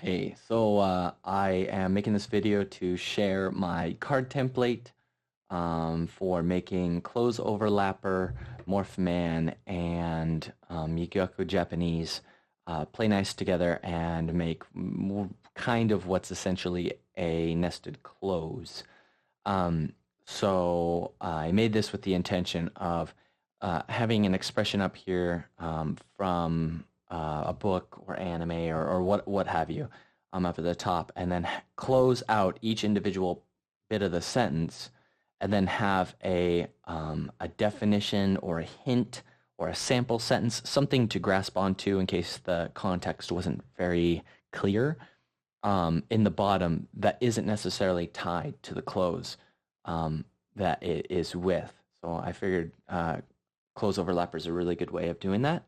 Hey, so I am making this video to share my card template for making Cloze Overlapper, Morphman, and Migaku Japanese play nice together and make kind of what's essentially a nested close. So I made this with the intention of having an expression up here from a book or anime or what have you up at the top, and then close out each individual bit of the sentence, and then have a definition or a hint or a sample sentence, something to grasp onto in case the context wasn't very clear in the bottom that isn't necessarily tied to the close that it is with. So I figured Cloze Overlapper is a really good way of doing that.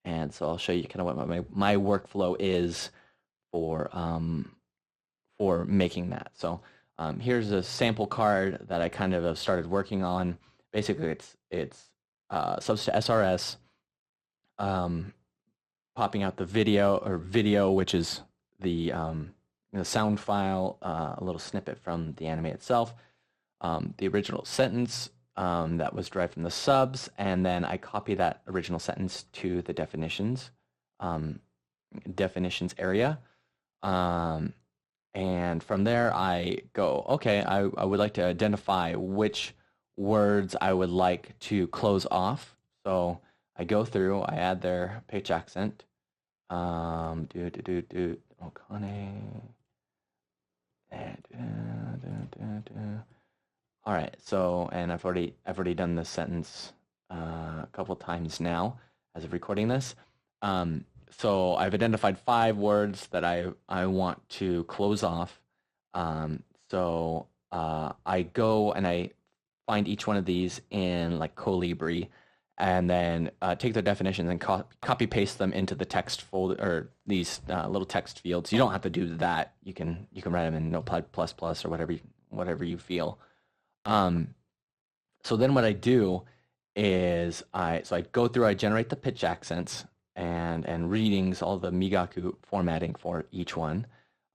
And so I'll show you kind of what my workflow is for making that. So here's a sample card that I kind of have started working on. Basically, it's subs to SRS, popping out the video, which is the sound file, a little snippet from the anime itself, the original sentence that was derived from the subs, and then I copy that original sentence to the definitions area. And from there I go, okay, I would like to identify which words I would like to close off. So I go through, I add their pitch accent. Okane. All right, so, and I've already done this sentence a couple times now as of recording this. So I've identified 5 words that I want to close off. So I go and I find each one of these in like Colibri, and then take their definitions and copy paste them into the text folder, or these little text fields. You don't have to do that. You can write them in Notepad++ or whatever you feel. So then what I do is I go through, I generate the pitch accents and readings, all the Migaku formatting for each one.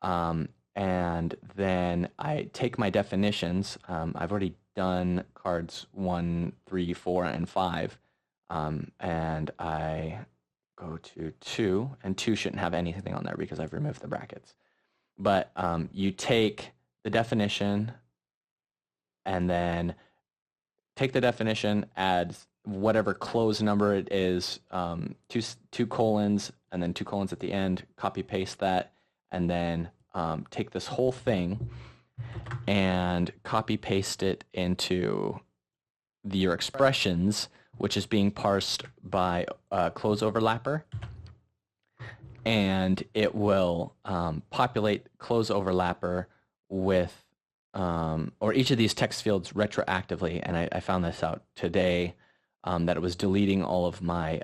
And then I take my definitions. I've already done cards 1, 3, 4, and 5. And I go to 2, and 2 shouldn't have anything on there because I've removed the brackets. But you take the definition, and then take the definition, add whatever close number it is, 2 colons, and then 2 colons at the end, copy paste that, and then take this whole thing and copy paste it into your expressions, which is being parsed by Cloze Overlapper. And it will populate Cloze Overlapper with or each of these text fields retroactively, and I found this out today, that it was deleting all of my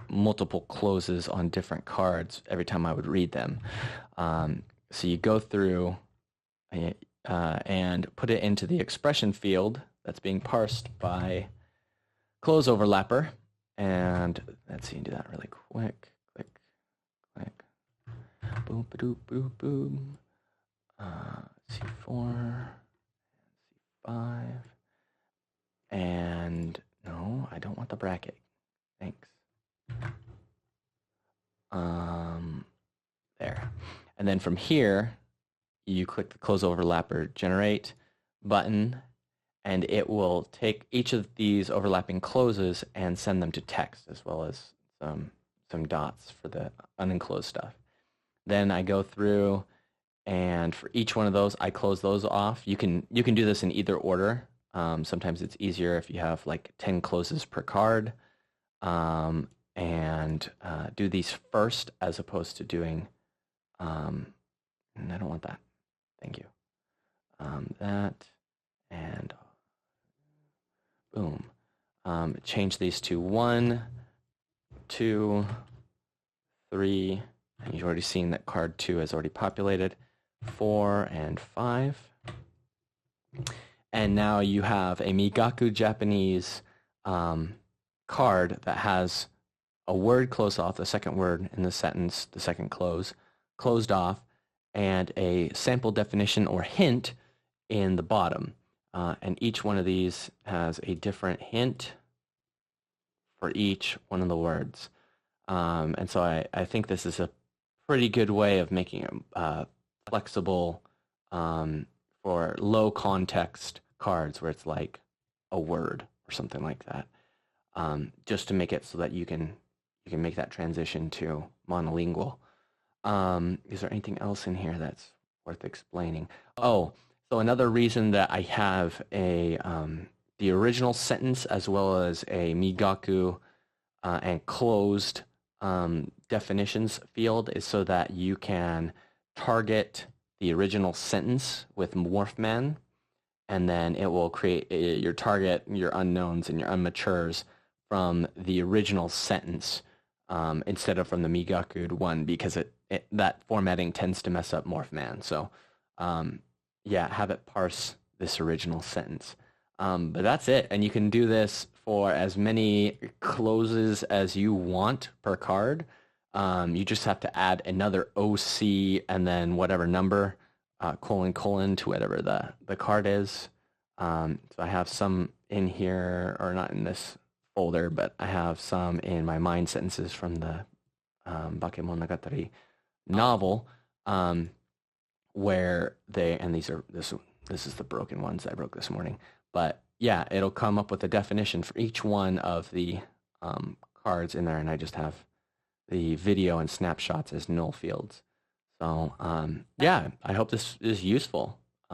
multiple closes on different cards every time I would read them. So you go through and put it into the expression field that's being parsed by Cloze Overlapper, and let's see, do that really quick. Click, boom, ba-doop, boop, boom. C4, C5, and no, I don't want the bracket. Thanks. There. And then from here, you click the Cloze Overlapper Generate button, and it will take each of these overlapping closes and send them to text, as well as some dots for the unenclosed stuff. Then I go through, and for each one of those, I close those off. You can do this in either order. Sometimes it's easier if you have like 10 closes per card, and do these first as opposed to doing. And I don't want that. Thank you. That, and boom. Change these to 1, 2, 3. And you've already seen that card 2 has already populated. 4 and 5. And now you have a Migaku Japanese card that has a word close off, the second word in the sentence, the second close, closed off, and a sample definition or hint in the bottom. And each one of these has a different hint for each one of the words. And so I think this is a pretty good way of making it flexible for low context cards where it's like a word or something like that. Just to make it so that you can make that transition to monolingual. Is there anything else in here that's worth explaining? Oh, so another reason that I have a the original sentence as well as a Migaku and closed definitions field is so that you can target the original sentence with Morphman, and then it will create your target, your unknowns, and your unmatures from the original sentence instead of from the Migaku one, because that formatting tends to mess up Morphman. So yeah, have it parse this original sentence. But that's it, and you can do this for as many closes as you want per card. You just have to add another OC and then whatever number, colon to whatever the card is. So I have some in here, or not in this folder, but I have some in my mind sentences from the Bakemonogatari novel, where this is the broken ones I broke this morning. But yeah, it'll come up with a definition for each one of the cards in there, and I just have the video and snapshots as null fields. So yeah, I hope this is useful.